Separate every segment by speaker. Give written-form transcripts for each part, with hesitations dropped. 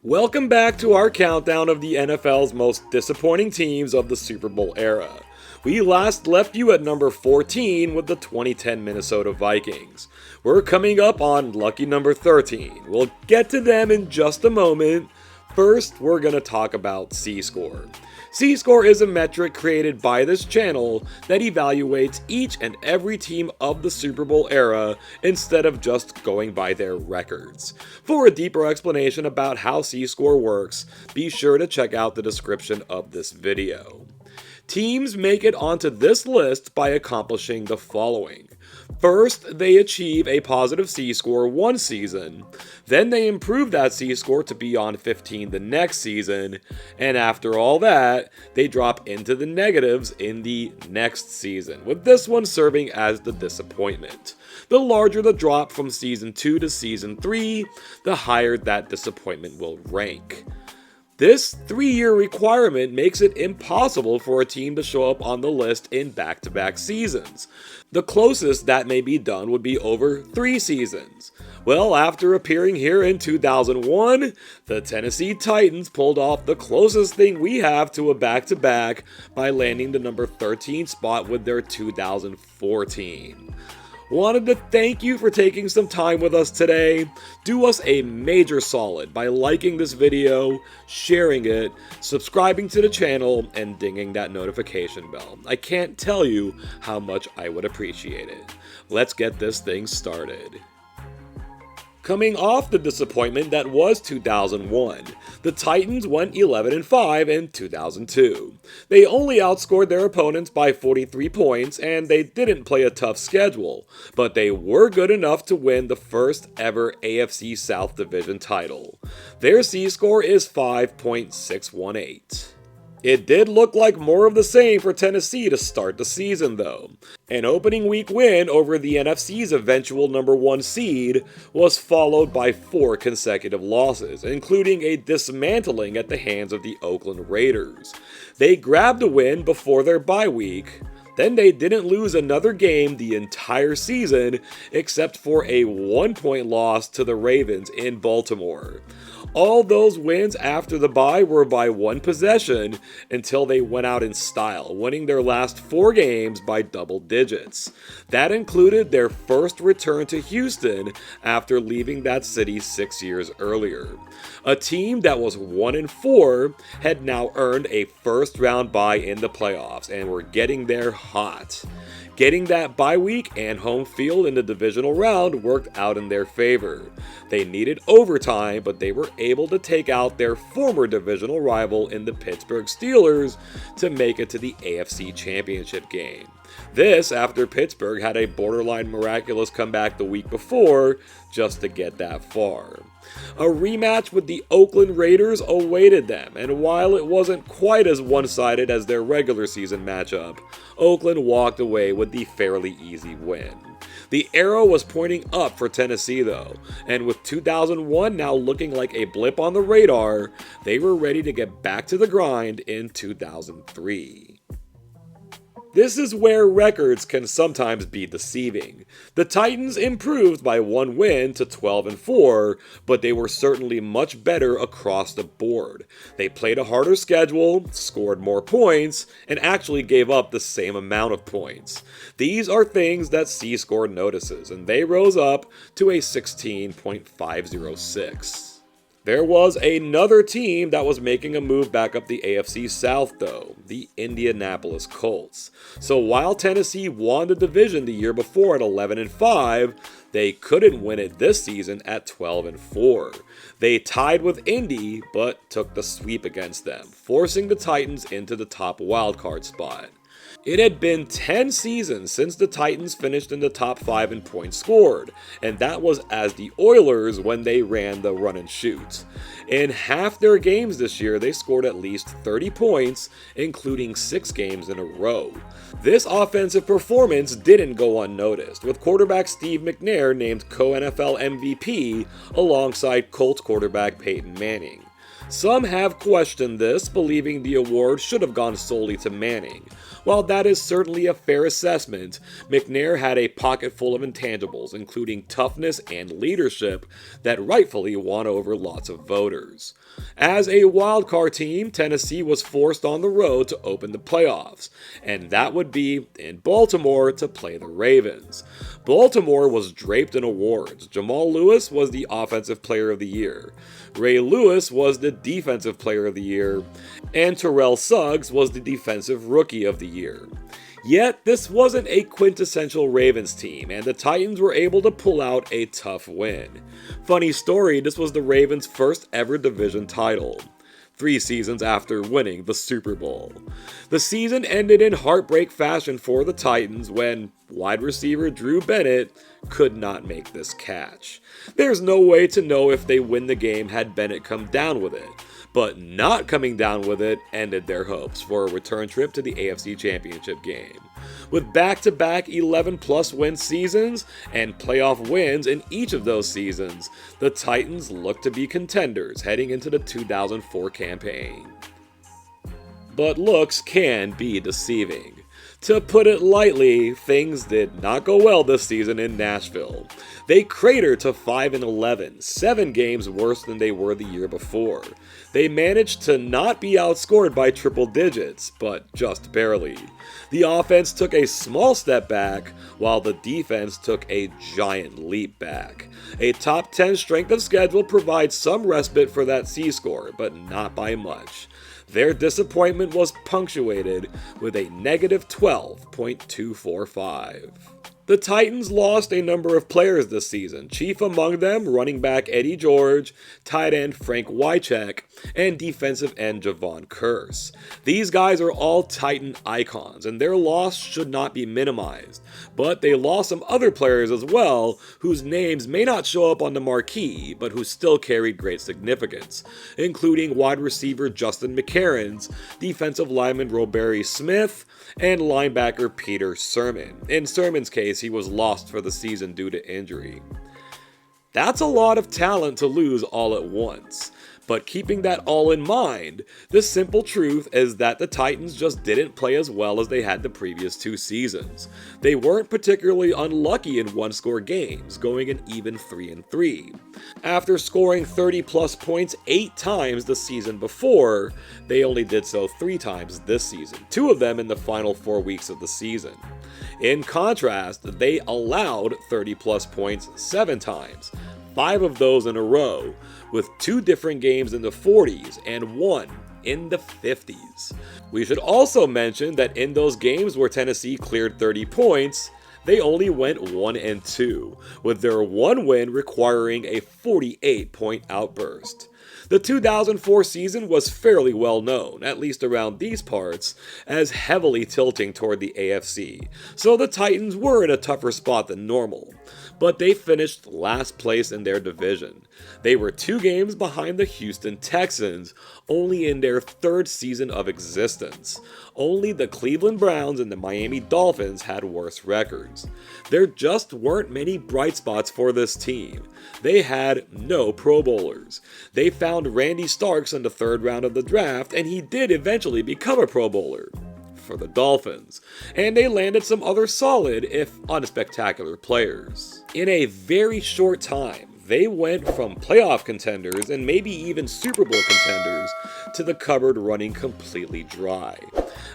Speaker 1: Welcome back to our countdown of the NFL's most disappointing teams of the Super Bowl era. We last left you at number 14 with the 2010 Minnesota Vikings. We're coming up on lucky number 13. We'll get to them in just a moment. First, we're going to talk about C-Score. C-Score is a metric created by this channel that evaluates each and every team of the Super Bowl era instead of just going by their records. For a deeper explanation about how C-Score works, be sure to check out the description of this video. Teams make it onto this list by accomplishing the following. First, they achieve a positive C-score one season, then they improve that C-score to beyond 15 the next season, and after all that, they drop into the negatives in the next season, with this one serving as the disappointment. The larger the drop from season 2 to season 3, the higher that disappointment will rank. This 3-year requirement makes it impossible for a team to show up on the list in back-to-back seasons. The closest that may be done would be over 3 seasons. Well, after appearing here in 2001, the Tennessee Titans pulled off the closest thing we have to a back-to-back by landing the number 13 spot with their 2014. Wanted to thank you for taking some time with us today. Do us a major solid by liking this video, sharing it, subscribing to the channel, and dinging that notification bell. I can't tell you how much I would appreciate it. Let's get this thing started. Coming off the disappointment that was 2001, the Titans went 11-5 in 2002. They only outscored their opponents by 43 points, and they didn't play a tough schedule, but they were good enough to win the first ever AFC South Division title. Their C-score is 5.618. It did look like more of the same for Tennessee to start the season though. An opening week win over the NFC's eventual number 1 seed was followed by 4 consecutive losses, including a dismantling at the hands of the Oakland Raiders. They grabbed a win before their bye week. Then they didn't lose another game the entire season except for a 1-point loss to the Ravens in Baltimore. All those wins after the bye were by 1 possession until they went out in style, winning their last 4 games by double digits. That included their first return to Houston after leaving that city 6 years earlier. A team that was 1-4 had now earned a first-round bye in the playoffs and were getting there hot. Getting that bye week and home field in the divisional round worked out in their favor. They needed overtime, but they were able to take out their former divisional rival in the Pittsburgh Steelers to make it to the AFC Championship game. This after Pittsburgh had a borderline miraculous comeback the week before just to get that far. A rematch with the Oakland Raiders awaited them, and while it wasn't quite as one-sided as their regular season matchup, Oakland walked away with the fairly easy win. The arrow was pointing up for Tennessee though, and with 2001 now looking like a blip on the radar, they were ready to get back to the grind in 2003. This is where records can sometimes be deceiving. The Titans improved by 1 win to 12-4, but they were certainly much better across the board. They played a harder schedule, scored more points, and actually gave up the same amount of points. These are things that C-Score notices, and they rose up to a 16.506. There was another team that was making a move back up the AFC South though, the Indianapolis Colts. So while Tennessee won the division the year before at 11-5, they couldn't win it this season at 12-4. They tied with Indy, but took the sweep against them, forcing the Titans into the top wildcard spot. It had been 10 seasons since the Titans finished in the top 5 in points scored, and that was as the Oilers when they ran the run and shoot. In half their games this year, they scored at least 30 points, including 6 games in a row. This offensive performance didn't go unnoticed, with quarterback Steve McNair named co-NFL MVP alongside Colts quarterback Peyton Manning. Some have questioned this, believing the award should have gone solely to Manning. While that is certainly a fair assessment, McNair had a pocket full of intangibles, including toughness and leadership, that rightfully won over lots of voters. As a wildcard team, Tennessee was forced on the road to open the playoffs, and that would be in Baltimore to play the Ravens. Baltimore was draped in awards. Jamal Lewis was the Offensive Player of the Year. Ray Lewis was the Defensive Player of the Year, and Terrell Suggs was the Defensive Rookie of the Year. Yet, this wasn't a quintessential Ravens team, and the Titans were able to pull out a tough win. Funny story, this was the Ravens' first ever division title, 3 seasons after winning the Super Bowl. The season ended in heartbreak fashion for the Titans when wide receiver Drew Bennett could not make this catch. There's no way to know if they win the game had Bennett come down with it, but not coming down with it ended their hopes for a return trip to the AFC Championship game. With back-to-back 11-plus win seasons and playoff wins in each of those seasons, the Titans look to be contenders heading into the 2004 campaign. But looks can be deceiving. To put it lightly, things did not go well this season in Nashville. They cratered to 5-11, 7 games worse than they were the year before. They managed to not be outscored by triple digits, but just barely. The offense took a small step back, while the defense took a giant leap back. A top 10 strength of schedule provides some respite for that C-score, but not by much. Their disappointment was punctuated with a negative 12.245. The Titans lost a number of players this season, chief among them running back Eddie George, tight end Frank Wycheck, and defensive end Javon Curse. These guys are all Titan icons, and their loss should not be minimized. But they lost some other players as well, whose names may not show up on the marquee, but who still carried great significance, including wide receiver Justin McCarrons, defensive lineman Roberi Smith, and linebacker Peter Sermon. In Sermon's case, he was lost for the season due to injury. That's a lot of talent to lose all at once. But keeping that all in mind, the simple truth is that the Titans just didn't play as well as they had the previous 2 seasons. They weren't particularly unlucky in one-score games, going an even 3-3. After scoring 30-plus points 8 times the season before, they only did so 3 times this season, 2 of them in the final 4 weeks of the season. In contrast, they allowed 30-plus points 7 times, 5 of those in a row, with 2 different games in the 40s and 1 in the 50s. We should also mention that in those games where Tennessee cleared 30 points, they only went 1-2, with their one win requiring a 48-point outburst. The 2004 season was fairly well known, at least around these parts, as heavily tilting toward the AFC, so the Titans were in a tougher spot than normal. But they finished last place in their division. They were 2 games behind the Houston Texans, only in their 3rd season of existence. Only the Cleveland Browns and the Miami Dolphins had worse records. There just weren't many bright spots for this team. They had no Pro Bowlers. They found Randy Starks in the 3rd round of the draft, and he did eventually become a Pro Bowler for the Dolphins, and they landed some other solid, if unspectacular, players. In a very short time, they went from playoff contenders and maybe even Super Bowl contenders to the cupboard running completely dry.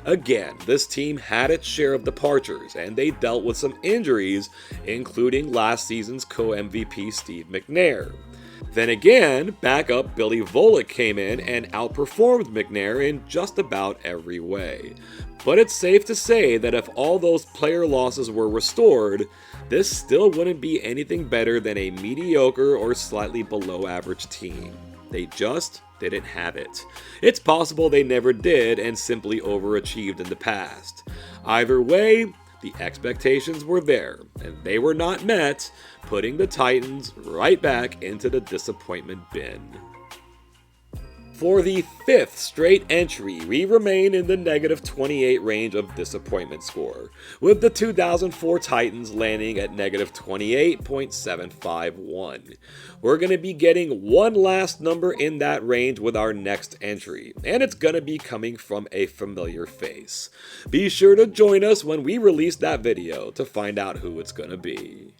Speaker 1: Again, this team had its share of departures, and they dealt with some injuries, including last season's co-MVP Steve McNair. Then again, backup Billy Volek came in and outperformed McNair in just about every way. But it's safe to say that if all those player losses were restored, this still wouldn't be anything better than a mediocre or slightly below average team. They just didn't have it. It's possible they never did and simply overachieved in the past. Either way, the expectations were there, and they were not met, putting the Titans right back into the disappointment bin. For the 5th straight entry, we remain in the negative 28 range of disappointment score, with the 2004 Titans landing at negative 28.751. We're going to be getting one last number in that range with our next entry, and it's going to be coming from a familiar face. Be sure to join us when we release that video to find out who it's going to be.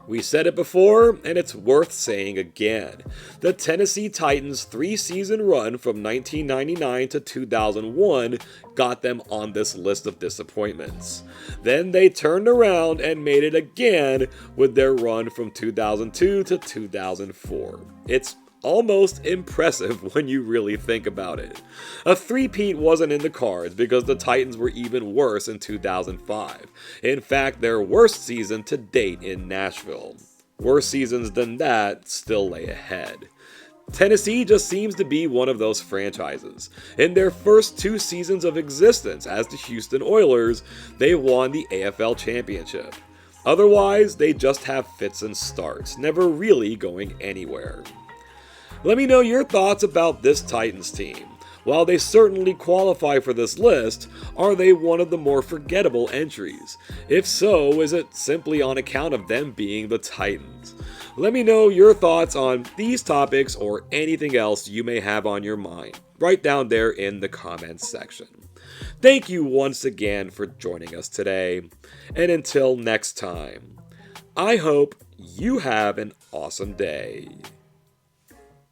Speaker 1: We said it before, and it's worth saying again. The Tennessee Titans' 3-season run from 1999 to 2001 got them on this list of disappointments. Then they turned around and made it again with their run from 2002 to 2004. It's almost impressive when you really think about it. A three-peat wasn't in the cards because the Titans were even worse in 2005. In fact, their worst season to date in Nashville. Worse seasons than that still lay ahead. Tennessee just seems to be one of those franchises. In their first 2 seasons of existence as the Houston Oilers, they won the AFL Championship. Otherwise, they just have fits and starts, never really going anywhere. Let me know your thoughts about this Titans team. While they certainly qualify for this list, are they one of the more forgettable entries? If so, is it simply on account of them being the Titans? Let me know your thoughts on these topics or anything else you may have on your mind, right down there in the comments section. Thank you once again for joining us today, and until next time, I hope you have an awesome day.